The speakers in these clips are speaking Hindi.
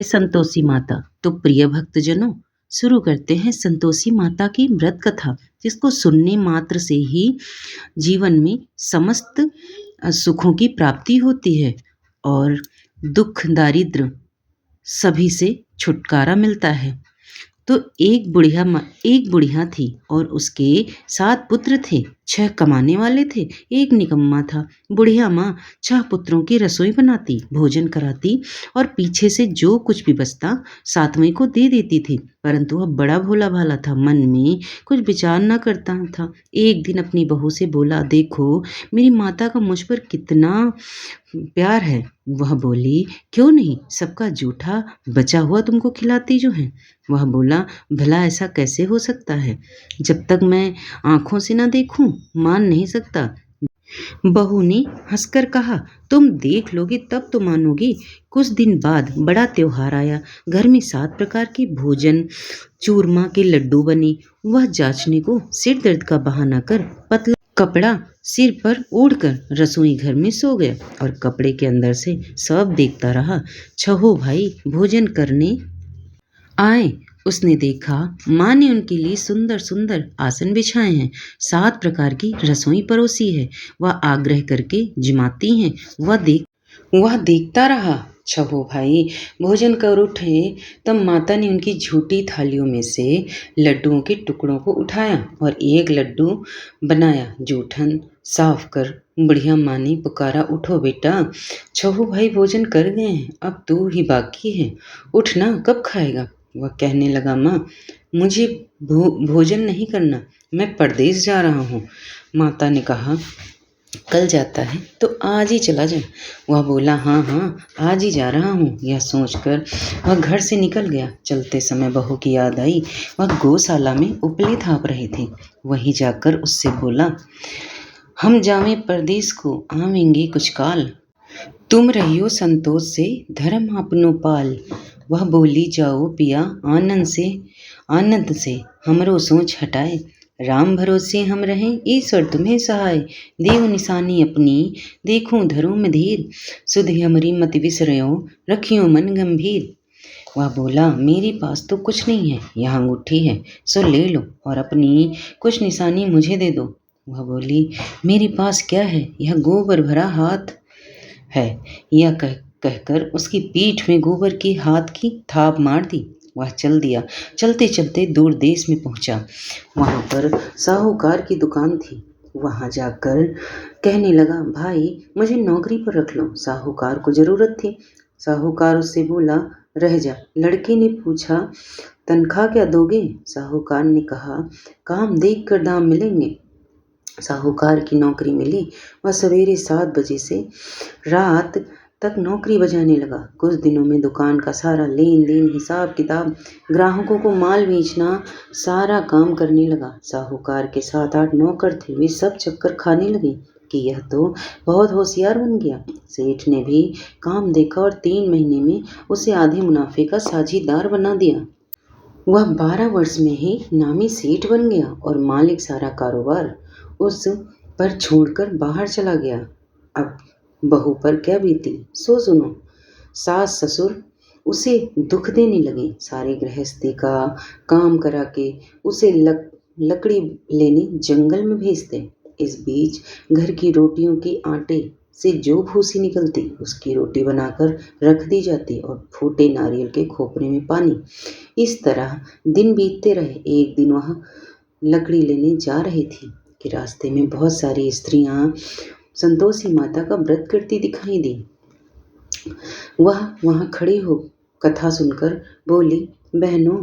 संतोषी माता। तो प्रिय भक्तजनों, शुरू करते हैं संतोषी माता की व्रत कथा, जिसको सुनने मात्र से ही जीवन में समस्त सुखों की प्राप्ति होती है और दुख दारिद्र सभी से छुटकारा मिलता है। तो एक बुढ़िया थी और उसके 7 पुत्र थे। 6 कमाने वाले थे, एक निकम्मा था। बुढ़िया माँ 6 पुत्रों की रसोई बनाती, भोजन कराती और पीछे से जो कुछ भी बचता 7वें को दे देती थी। परंतु वह बड़ा भोला भाला था, मन में कुछ विचार न करता था। एक दिन अपनी बहू से बोला, देखो मेरी माता का मुझ पर कितना प्यार है। वह बोली, क्यों नहीं, सबका जूठा बचा हुआ तुमको खिलाती जो है। वह बोला, भला ऐसा कैसे हो सकता है, जब तक मैं आंखों से न देखूं मान नहीं सकता। बहू ने हंसकर कहा, तुम देख लोगे तब तो मानोगी। कुछ दिन बाद बड़ा त्योहार आया। घर में 7 प्रकार के भोजन, चूरमा के लड्डू बने। वह जांचने को सिर दर्द का बहाना कर पतला कपड़ा सिर पर ओढ़कर रसोई घर में सो गया और कपड़े के अंदर से सब देखता रहा। छहो भाई भोजन करने आए। उसने देखा माँ ने उनके लिए सुंदर सुंदर आसन बिछाए हैं, 7 प्रकार की रसोई परोसी है। वह आग्रह करके जिमाती हैं। वह देखता रहा। छहो भाई भोजन कर उठे तब माता ने उनकी झूठी थालियों में से लड्डुओं के टुकड़ों को उठाया और एक लड्डू बनाया। जूठन साफ कर बुढ़िया माँ ने पुकारा, उठो बेटा, छहो भाई भोजन कर गए हैं, अब तू ही बाकी है, उठ ना, कब खाएगा। वह कहने लगा, माँ मुझे भोजन नहीं करना, मैं परदेश जा रहा हूँ। माता ने कहा, कल जाता है तो आज ही चला जा। वह बोला, हाँ हाँ आज ही जा रहा हूँ। यह सोचकर वह घर से निकल गया। चलते समय बहू की याद आई। वह गौशाला में उपले थाप रहे थे। वहीं जाकर उससे बोला, हम जावें परदेश को, आवेंगे कुछ काल, तुम रहियो संतोष से, धर्म अपनो पाल। वह बोली, जाओ पिया आनंद से हमरो सोच हटाए, राम भरोसे हम रहें, ईश्वर तुम्हें सहाय, देव निशानी अपनी देखूं धरो में धीर, सुधि हमरी मति विसर्यो, रखियो मन गंभीर। वह बोला, मेरे पास तो कुछ नहीं है, यह अंगूठी है सो ले लो और अपनी कुछ निशानी मुझे दे दो। वह बोली, मेरे पास क्या है, यह गोबर भरा हाथ है। यह कहकर उसकी पीठ में गोबर की हाथ की थाप मार दी। वह चल दिया। चलते चलते दूर देश में पहुंचा। वहां पर साहूकार की दुकान थी। वहां जाकर कहने लगा, भाई मुझे नौकरी पर रख लो। साहूकार को जरूरत थी। साहूकार उससे बोला, रह जा। लड़के ने पूछा, तनख्वाह क्या दोगे। साहूकार ने कहा, काम देख कर दाम मिलेंगे। साहूकार की नौकरी मिली। वह सवेरे 7 बजे से रात तक नौकरी बजाने लगा। कुछ दिनों में दुकान का सारा लेन देन, हिसाब किताब, ग्राहकों को माल बेचना, सारा काम करने लगा। साहूकार के 7-8 नौकर थे। वे सब चक्कर खाने लगे कि यह तो बहुत होशियार बन गया। सेठ ने भी काम देखा और 3 महीने में उसे आधे मुनाफे का साझीदार बना दिया। वह 12 वर्ष में ही नामी सेठ बन गया और मालिक सारा कारोबार उस पर छोड़कर बाहर चला गया। अब बहू पर क्या बीती सो सुनो। सास ससुर उसे दुख देने लगे। सारे गृहस्थी का काम करा के उसे लकड़ी लेने जंगल में भेजते। इस बीच घर की रोटियों की आटे से जो भूसी निकलती उसकी रोटी बनाकर रख दी जाती और फूटे नारियल के खोपरे में पानी। इस तरह दिन बीतते रहे। एक दिन वह लकड़ी लेने जा रही थी कि रास्ते में बहुत सारी स्त्रियां संतोषी माता का व्रत करती दिखाई दी। वह वहां खड़ी हो कथा सुनकर बोली, बहनों,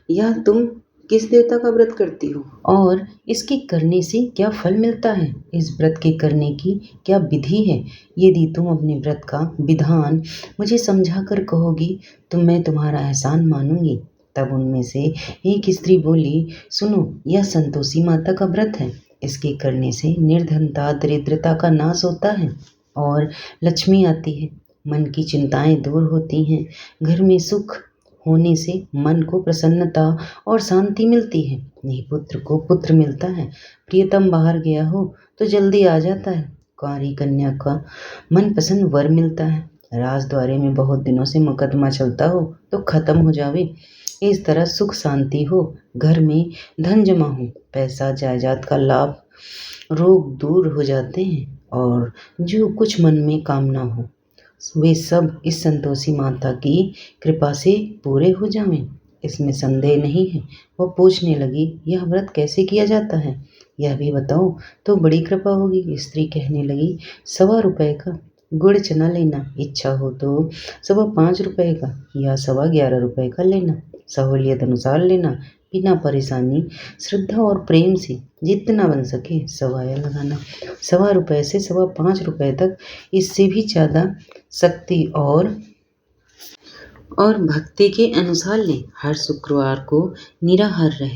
यह तुम किस देवता का व्रत करती हो और इसके करने से क्या फल मिलता है? इस व्रत के करने की क्या विधि है? यदि तुम अपने व्रत का विधान मुझे समझा कर कहोगी तो मैं तुम्हारा एहसान मानूंगी। तब उनमें से एक स्त्री बोली, सुनो, यह संतोषी माता का व्रत है। इसके करने से निर्धनता दरिद्रता का नाश होता है और लक्ष्मी आती है। मन की चिंताएं दूर होती हैं। घर में सुख होने से मन को प्रसन्नता और शांति मिलती है। निपुत्र को पुत्र मिलता है। प्रियतम बाहर गया हो तो जल्दी आ जाता है। कुंवारी कन्या का मनपसंद वर मिलता है। राजद्वारे में बहुत दिनों से मुकदमा चलता हो तो खत्म हो जावे। इस तरह सुख शांति हो, घर में धन जमा हो, पैसा जायदाद का लाभ, रोग दूर हो जाते हैं और जो कुछ मन में कामना हो वे सब इस संतोषी माता की कृपा से पूरे हो जावें, इसमें संदेह नहीं है। वो पूछने लगी, यह व्रत कैसे किया जाता है, यह भी बताओ तो बड़ी कृपा होगी। स्त्री कहने लगी, 1.25 का गुड़ चना लेना, इच्छा हो तो 5.25 का या 11.25 का लेना, सहूलियत अनुसार लेना, बिना परेशानी, श्रद्धा और प्रेम से जितना बन सके सवाया लगाना। 1.25 से 5.25 तक, इससे भी ज़्यादा शक्ति और भक्ति के अनुसार लें। हर शुक्रवार को निराहार रह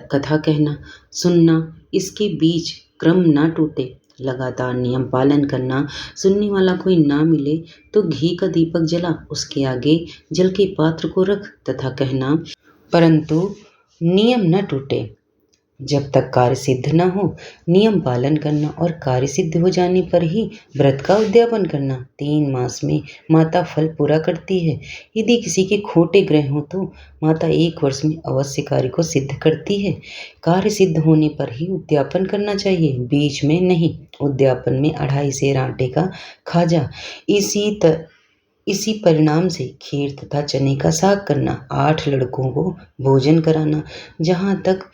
कथा कहना सुनना, इसके बीच क्रम ना टूटे, लगातार नियम पालन करना। सुनने वाला कोई ना मिले तो घी का दीपक जला उसके आगे जल के पात्र को रख तथा कहना, परंतु नियम न टूटे जब तक कार्य सिद्ध न हो। नियम पालन करना और कार्य सिद्ध हो जाने पर ही व्रत का उद्यापन करना। 3 मास में माता फल पूरा करती है। यदि किसी के खोटे ग्रह हो तो माता 1 वर्ष में अवश्य कार्य को सिद्ध करती है। कार्य सिद्ध होने पर ही उद्यापन करना चाहिए, बीच में नहीं। उद्यापन में 2.5 सेर आटे का खाजा, इसी परिणाम से खीर तथा चने का साग करना, 8 लड़कों को भोजन कराना, जहाँ तक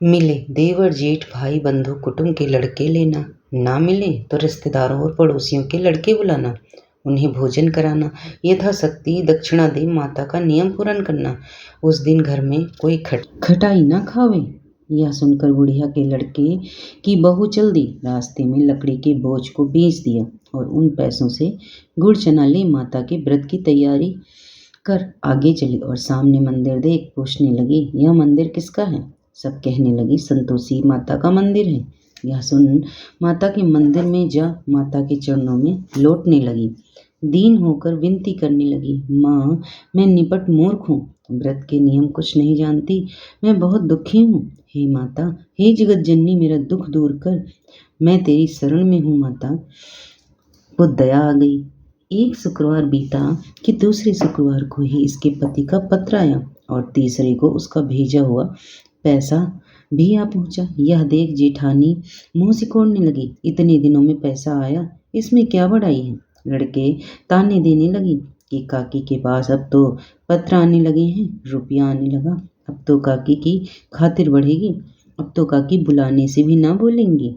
मिले देवर जेठ भाई बंधु कुटुंब के लड़के लेना, ना मिले तो रिश्तेदारों और पड़ोसियों के लड़के बुलाना, उन्हें भोजन कराना, यथाशक्ति दक्षिणा दे माता का नियम पूर्ण करना। उस दिन घर में कोई खटाई ना खावे। यह सुनकर बुढ़िया के लड़के की बहू चल दी, रास्ते में लकड़ी के बोझ को बेच दिया और उन पैसों से गुड़ चना ले माता के व्रत की तैयारी कर आगे चली और सामने मंदिर देख पूछने लगी, यह मंदिर किसका है। सब कहने लगी, संतोषी माता का मंदिर है। यह सुन माता के मंदिर में जा माता के चरणों में लौटने लगी, दीन होकर विनती करने लगी, माँ मैं निपट मूर्ख हूँ, व्रत के नियम कुछ नहीं जानती, मैं बहुत दुखी हूँ। हे माता, हे जगत जननी, मेरा दुख दूर कर, मैं तेरी शरण में हूँ माता। वो दया आ गई। एक शुक्रवार बीता कि दूसरे शुक्रवार को ही इसके पति का पत्र आया और तीसरे को उसका भेजा हुआ पैसा भी आ पहुंचा। यह देख जेठानी मुंह सिकोड़ने लगी, इतने दिनों में पैसा आया, इसमें क्या बड़ाई है। लड़के ताने देने लगी कि काकी के पास अब तो पत्र आने लगे हैं, रुपया आने लगा, अब तो काकी की खातिर बढ़ेगी, अब तो काकी बुलाने से भी ना बोलेंगी।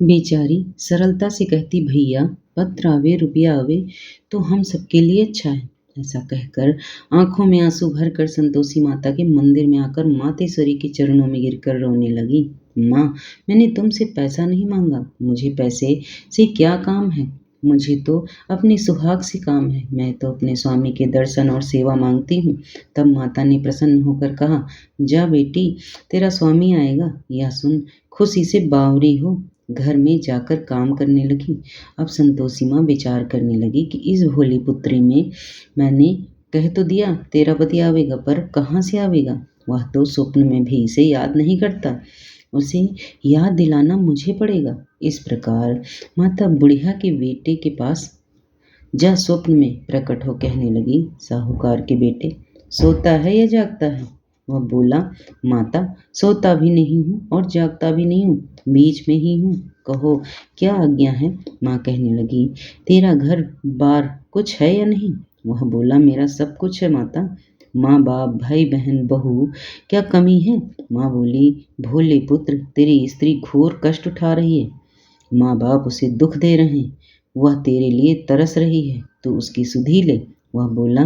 बेचारी सरलता से कहती, भैया पत्र आवे रुपया आवे तो हम सबके लिए अच्छा है। ऐसा कहकर आंखों में आंसू भरकर संतोषी माता के मंदिर में आकर मातेश्वरी के चरणों में गिरकर रोने लगी। माँ, मैंने तुमसे पैसा नहीं मांगा, मुझे पैसे से क्या काम है, मुझे तो अपने सुहाग से काम है, मैं तो अपने स्वामी के दर्शन और सेवा मांगती हूँ। तब माता ने प्रसन्न होकर कहा, जा बेटी, तेरा स्वामी आएगा। यह सुन खुशी से बावरी हो घर में जाकर काम करने लगी। अब संतोषी माँ विचार करने लगी कि इस भोली पुत्री में मैंने कह तो दिया तेरा पति आवेगा, पर कहाँ से आवेगा, वह तो स्वप्न में भी इसे याद नहीं करता, उसे याद दिलाना मुझे पड़ेगा। इस प्रकार माता बुढ़िया के बेटे के पास जा स्वप्न में प्रकट हो कहने लगी, साहूकार के बेटे, सोता है या जागता है। वह बोला, माता सोता भी नहीं हूँ और जागता भी नहीं हूँ, बीच में ही हूँ, कहो क्या आज्ञा है। माँ कहने लगी, तेरा घर बार कुछ है या नहीं। वह बोला, मेरा सब कुछ है माता, माँ बाप भाई बहन बहू क्या कमी है। माँ बोली, भोले पुत्र, तेरी स्त्री घोर कष्ट उठा रही है, माँ बाप उसे दुख दे रहे हैं, वह तेरे लिए तरस रही है, तो उसकी सुधि ले। वह बोला,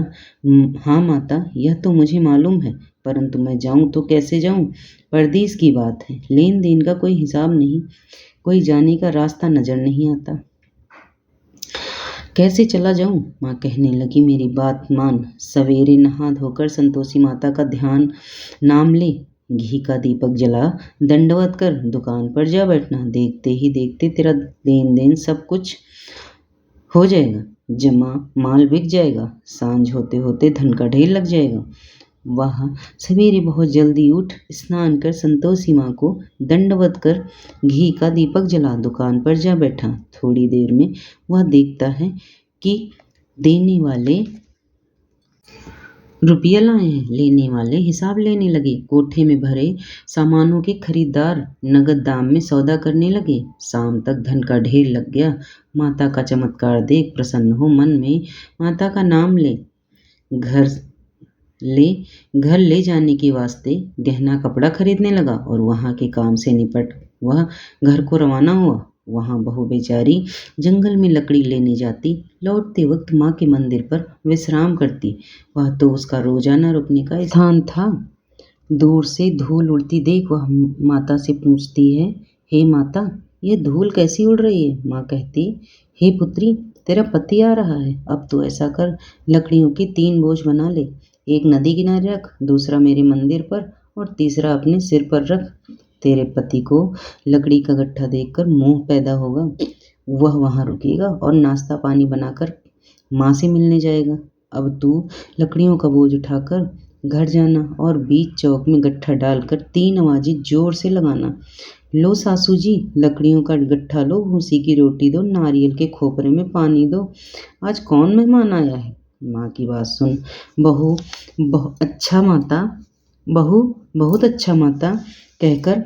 हाँ माता, यह तो मुझे मालूम है, परंतु मैं जाऊं तो कैसे जाऊं, परदेश की बात है, लेन देन का कोई हिसाब नहीं, कोई जाने का रास्ता नजर नहीं आता, कैसे चला जाऊं। माँ कहने लगी, मेरी बात मान, सवेरे नहा धोकर संतोषी माता का ध्यान नाम ले, घी का दीपक जला दंडवत कर दुकान पर जा बैठना, देखते ही देखते तेरा लेन देन सब कुछ हो जाएगा, जमा माल बिक जाएगा, सांझ होते होते धन का ढेर लग जाएगा। वह सवेरे बहुत जल्दी उठ स्नान कर संतोषी माँ को दंडवत कर घी का दीपक जला दुकान पर जा बैठा। थोड़ी देर में वह देखता है कि देने वाले रुपया लाए हैं। लेने वाले हिसाब लेने लगे। कोठे में भरे सामानों के खरीदार नगद दाम में सौदा करने लगे। शाम तक धन का ढेर लग गया। माता का चमत्कार देख प्रसन्न हो मन में माता का नाम ले घर घर ले जाने के वास्ते गहना कपड़ा खरीदने लगा और वहाँ के काम से निपट वह घर को रवाना हुआ। वहाँ बहू बेचारी जंगल में लकड़ी लेने जाती। लौटते वक्त माँ के मंदिर पर विश्राम करती। वह तो उसका रोजाना रुकने का स्थान था। दूर से धूल उड़ती देख वह माता से पूछती है, हे माता, ये धूल कैसी उड़ रही है? माँ कहती, हे पुत्री, तेरा पति आ रहा है। अब तो ऐसा कर, लकड़ियों के 3 बोझ बना ले। एक नदी किनारे रख, दूसरा मेरे मंदिर पर और तीसरा अपने सिर पर रख। तेरे पति को लकड़ी का गट्ठा देखकर मोह पैदा होगा। वह वहाँ रुकेगा और नाश्ता पानी बनाकर माँ से मिलने जाएगा। अब तू लकड़ियों का बोझ उठाकर घर जाना और बीच चौक में गट्ठा डालकर 3 आवाज़ें जोर से लगाना। लो सासू जी, लकड़ियों का गट्ठा लो, भूसी की रोटी दो, नारियल के खोपरे में पानी दो। आज कौन मेहमान आया है? माँ की बात सुन बहू बहुत अच्छा माता कहकर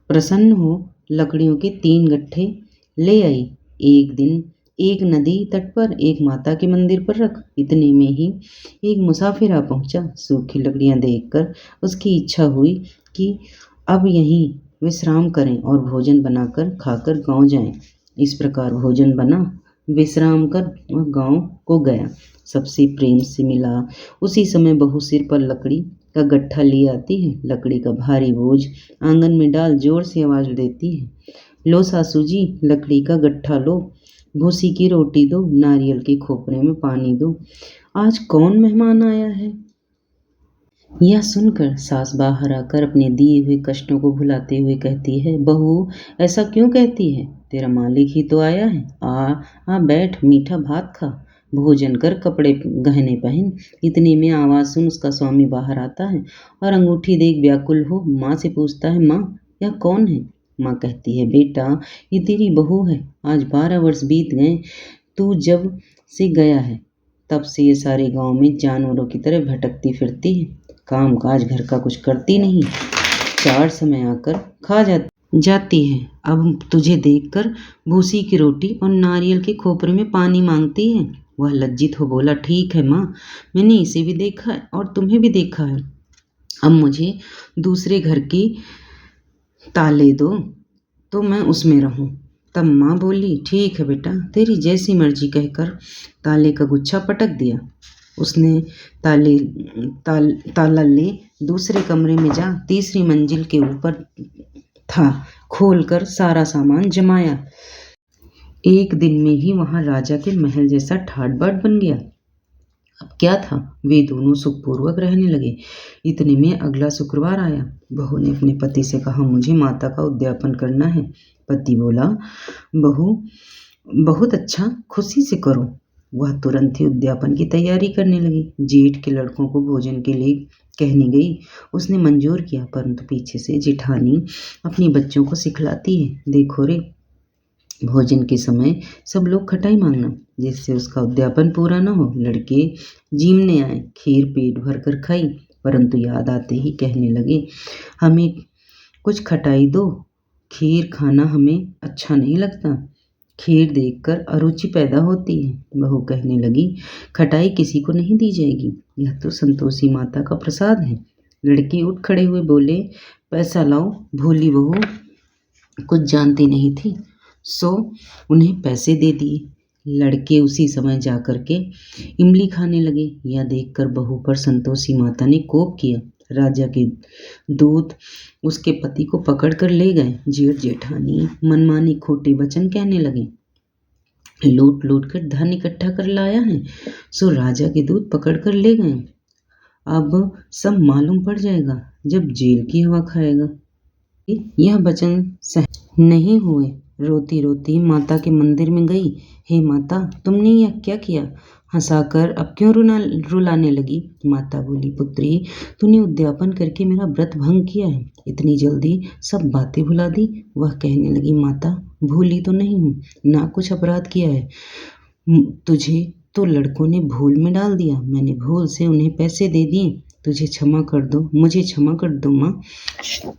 प्रसन्न हो लकड़ियों के 3 गट्ठे ले आई। एक दिन एक नदी तट पर एक माता के मंदिर पर रख। इतने में ही एक मुसाफिर आ पहुंचा। सूखी लकड़ियां देखकर उसकी इच्छा हुई कि अब यहीं विश्राम करें और भोजन बनाकर खाकर गांव जाएं। इस प्रकार भोजन बना, विश्राम कर वह गांव को गया। सबसे प्रेम से मिला। उसी समय बहू सिर पर लकड़ी का गट्ठा ले आती है। लकड़ी का भारी बोझ आंगन में डाल जोर से आवाज देती है, लो सासू जी, लकड़ी का गट्ठा लो, भूसी की रोटी दो, नारियल के खोपरे में पानी दो। आज कौन मेहमान आया है? यह सुनकर सास बाहर आकर अपने दिए हुए कष्टों को भुलाते हुए कहती है, बहू, ऐसा क्यों कहती है? तेरा मालिक ही तो आया है। आ बैठ, मीठा भात खा, भोजन कर, कपड़े गहने पहन। इतने में आवाज़ सुन उसका स्वामी बाहर आता है और अंगूठी देख व्याकुल हो माँ से पूछता है, माँ, यह कौन है? माँ कहती है, बेटा, ये तेरी बहू है। आज 12 वर्ष बीत गए तू जब से गया है। तब से ये सारे गांव में जानवरों की तरह भटकती फिरती है। काम काज घर का कुछ करती नहीं। 4 समय आकर खा जाती है। अब तुझे देखकर भूसी की रोटी और नारियल के खोपरे में पानी मांगती है। वह लज्जित हो बोला, ठीक है माँ, मैंने इसे भी देखा है और तुम्हें भी देखा है। अब मुझे दूसरे घर की ताले दो तो मैं उसमें रहूं। तब माँ बोली, ठीक है बेटा, तेरी जैसी मर्जी, कहकर ताले का गुच्छा पटक दिया। उसने ताला ले दूसरे कमरे में जा, तीसरी मंजिल के ऊपर था, खोलकर सारा सामान जमाया। एक दिन में ही वहां राजा के महल जैसा ठाट बाट बन गया। अब क्या था, वे दोनों सुखपूर्वक रहने लगे। इतने में अगला शुक्रवार आया। बहू ने अपने पति से कहा, मुझे माता का उद्यापन करना है। पति बोला, बहू, बहुत अच्छा, खुशी से करो। वह तुरंत ही उद्यापन की तैयारी करने लगी। जेठ के लड़कों को भोजन के लिए कहने गई। उसने मंजूर किया, परंतु पीछे से जेठानी अपनी बच्चों को सिखलाती है, देखो रे, भोजन के समय सब लोग खटाई मांगना, जिससे उसका उद्यापन पूरा न हो। लड़के जीमने आए, खीर पेट भर कर खाई, परंतु याद आते ही कहने लगे, हमें कुछ खटाई दो, खीर खाना हमें अच्छा नहीं लगता। खीर देखकर अरुचि पैदा होती है। बहू कहने लगी, खटाई किसी को नहीं दी जाएगी, यह तो संतोषी माता का प्रसाद है। लड़के उठ खड़े हुए बोले, पैसा लाओ। भोली बहू कुछ जानती नहीं थी, सो उन्हें पैसे दे दिए। लड़के उसी समय जा कर के इमली खाने लगे। यह देखकर बहू पर संतोषी माता ने कोप किया। राजा के दूत उसके पति को पकड़ कर ले गए। जेठ जेठानी मनमानी खोटे वचन कहने लगे, लूट लूट कर धन इकट्ठा कर लाया है, सो राजा के दूत पकड़ कर ले गए। अब सब मालूम पड़ जाएगा जब जेल की हवा खाएगा। यह वचन सह नहीं हुए। रोती रोती माता के मंदिर में गई। हे माता, तुमने यह क्या किया? हंसाकर अब क्यों रुलाने लगी? माता बोली, पुत्री, तूने उद्यापन करके मेरा व्रत भंग किया है, इतनी जल्दी सब बातें भुला दी। वह कहने लगी, माता, भूली तो नहीं हूँ, ना कुछ अपराध किया है। तुझे तो लड़कों ने भूल में डाल दिया, मैंने भूल से उन्हें पैसे दे दिए। तुझे क्षमा कर दो, मुझे क्षमा कर दो माँ।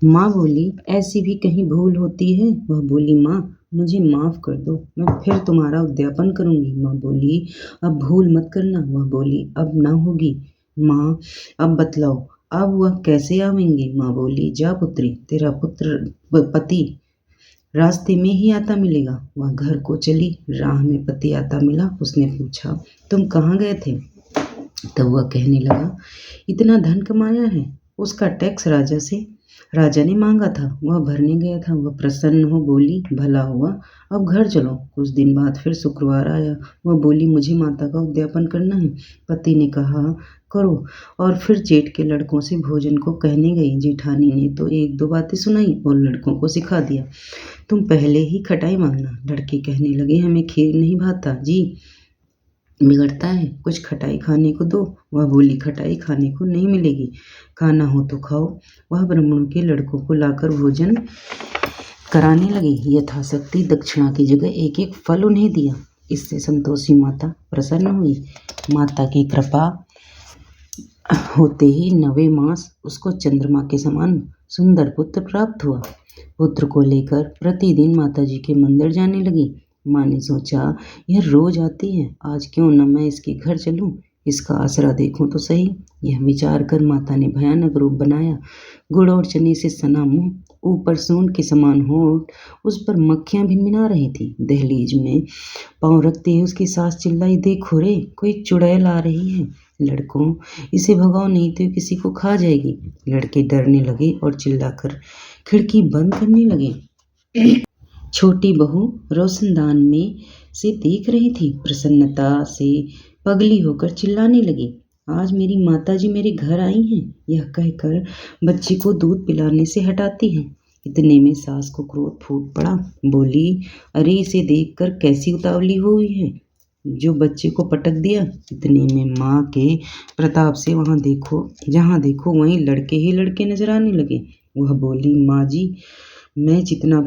माँ बोली, ऐसी भी कहीं भूल होती है? वह बोली, माँ, मुझे माफ़ कर दो, मैं फिर तुम्हारा उद्यापन करूँगी। माँ बोली, अब भूल मत करना। वह बोली, अब ना होगी। माँ, अब बतलाओ, अब वह कैसे आवेंगे? माँ बोली, जा पुत्री, तेरा पति रास्ते में ही आता मिलेगा। वह घर को चली, राह में पति आता मिला। उसने पूछा, तुम कहाँ गए थे? तब वह कहने लगा, इतना धन कमाया है, उसका टैक्स राजा ने मांगा था, वह भरने गया था। वह प्रसन्न हो बोली, भला हुआ, अब घर चलो। कुछ दिन बाद फिर शुक्रवार आया। वह बोली, मुझे माता का उद्यापन करना है। पति ने कहा, करो, और फिर जेठ के लड़कों से भोजन को कहने गई। जेठानी ने तो एक दो बातें सुनाई और लड़कों को सिखा दिया। तुम पहले ही खटाई मांगना। लड़के कहने लगे, हमें खीर नहीं भाता जी, बिगड़ता है, कुछ खटाई खाने को दो। वह बोली, खटाई खाने को नहीं मिलेगी, खाना हो तो खाओ। वह ब्राह्मणों के लड़कों को लाकर भोजन कराने लगी। यथाशक्ति दक्षिणा की जगह एक एक फल उन्हें दिया। इससे संतोषी माता प्रसन्न हुई। माता की कृपा होते ही 9वें मास उसको चंद्रमा के समान सुंदर पुत्र प्राप्त हुआ। पुत्र को लेकर प्रतिदिन माता जी के मंदिर जाने लगी। माँ ने सोचा, यह रोज आती है, आज क्यों न मैं इसके घर चलूं, इसका आसरा देखूं तो सही। यह विचार कर माता ने भयानक रूप बनाया। गुड़ और चने से सना मुंह, ऊपर सूंड के समान होठ, उस पर मक्खियां भिनभिना रही थी। दहलीज में पांव रखते ही उसकी सास चिल्लाई, देखो रे, कोई चुड़ैल आ रही है, लड़कों, इसे भगाओ नहीं तो किसी को खा जाएगी। लड़के डरने लगे और चिल्लाकर खिड़की बंद करने लगे। छोटी बहू रोशनदान में से देख रही थी। प्रसन्नता से पगली होकर चिल्लाने लगी, आज मेरी माताजी मेरे घर आई हैं। यह कहकर बच्ची को दूध पिलाने से हटाती हैं। इतने में सास को क्रोध फूट पड़ा। बोली, अरे इसे देखकर कैसी उतावली हुई है, जो बच्चे को पटक दिया। इतने में माँ के प्रताप से जहाँ देखो वहीं लड़के ही लड़के नजर आने लगे। वह बोली, माँ जी, मैं जिनका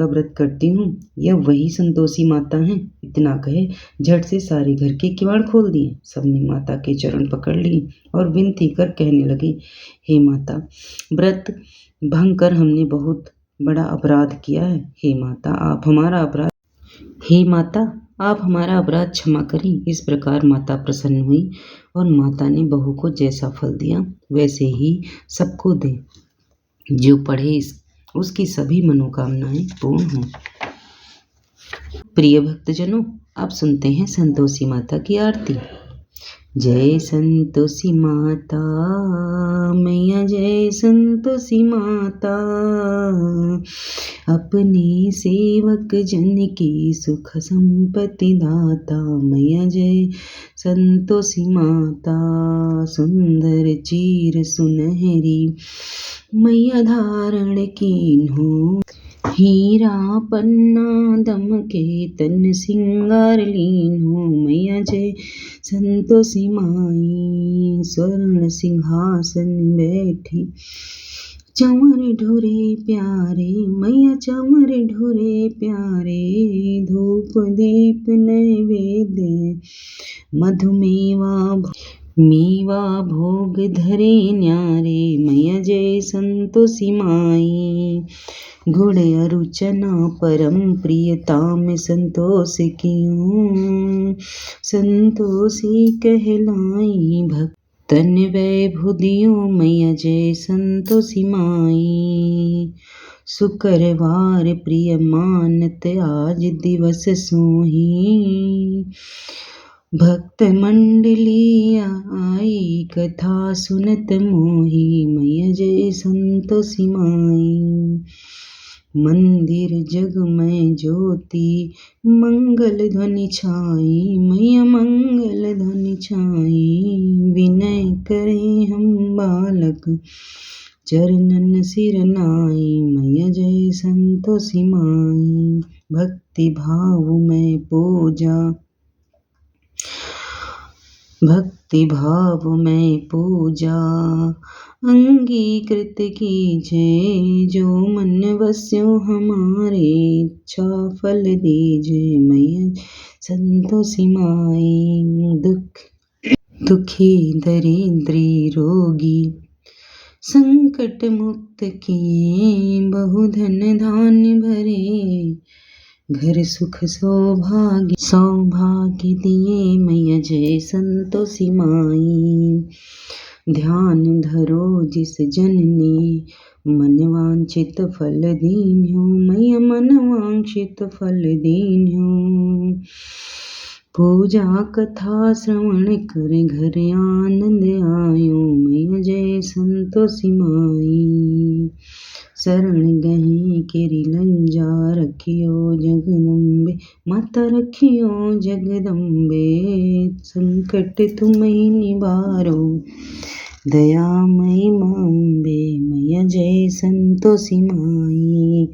व्रत करती हूँ, यह वही संतोषी माता हैं। इतना कहे झट से सारे घर के किवाड़ खोल दिए। सबने माता के चरण पकड़ लिए और विनती कर कहने लगे, हे माता, व्रत भंग कर हमने बहुत बड़ा अपराध किया है। हे माता, आप हमारा अपराध क्षमा करें। इस प्रकार माता प्रसन्न हुई और माता ने बहू को जैसा फल दिया वैसे ही सबको दे। जो पढ़े उसकी सभी मनोकामनाएं पूर्ण हों। प्रिय भक्तजनों, आप सुनते हैं संतोषी माता की आरती। जय संतोषी माता मैया, जय संतोषी माता, अपने सेवक जन की सुख संपत्ति दाता। मैया जय संतोषी माता, सुंदर चीर सुनहरी मैया धारण कीन्हो। हीरा पन्ना दमके तन सिंगार लीन्हो। मैया जय संतोषी माई, स्वर्ण सिंहासन बैठी। चंवर ढोरे प्यारे मैया, चंवर ढोरे प्यारे, धूप दीप नैवेद्य मेवा भोग धरे न्यारे। मैया जय संतोषी माई, गुड़ अरु चना परम प्रियता में संतोष क्यों। संतोषी कहलाई भक्तन वैभुदियों। मैया जय संतोषी माई, शुक्रवार प्रिय मानत आज दिवस सोही। भक्त मंडली आई कथा सुनत मोही। मैया जय संतोषी माई, मंदिर जग में ज्योति मंगल ध्वनि छाई। मैया मंगल ध्वनि छाई, विनय करें हम बालक चरणन सिर नाई। मैया जय संतोषी माई, भक्ति भाव में पूजा भक्ति भाव में पूजा अंगीकृत कीजे, जो मन वस्यो हमारे, इच्छा फल दीजे। मैया संतोषी माई, दुखी दरिद्री रोगी संकट मुक्त किए, बहुधन धान्य भरे, घर सुख सौभाग्य दिए। मैया जय संतोषी माई। ध्यान धरो जिस जन ने, मन वांछित फल दीन्हो। मैया मन वांछित फल दीन्हो। पूजा कथा श्रवण कर, घर आनंद आयो। मैया जय संतोषी माई। शरण गहे केरी लंजा, रखियो जगदम्बे। माता रखियो जगदम्बे, संकट तुम ही निवारो, दयामयी मां अम्बे। मैया जय संतोषी माई।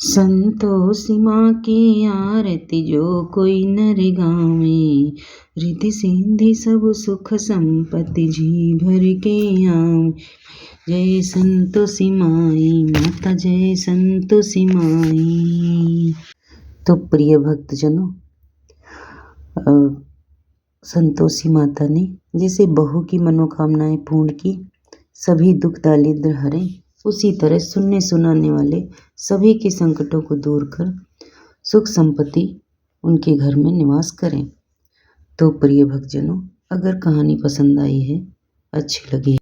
संतोषी माँ की आरती जो कोई नर गावे, रिद्धि सिद्धि सब सुख संपत्ति जी भर के आवे। जय संतोषी माई, माता जय संतोषी माई। तो प्रिय भक्तजनों, संतोषी माता ने जैसे बहू की मनोकामनाएं पूर्ण की, सभी दुख दारिद्र हरे, उसी तरह सुनने सुनाने वाले सभी के संकटों को दूर कर सुख संपत्ति उनके घर में निवास करें। तो प्रिय भक्तजनों, अगर कहानी पसंद आई है, अच्छी लगी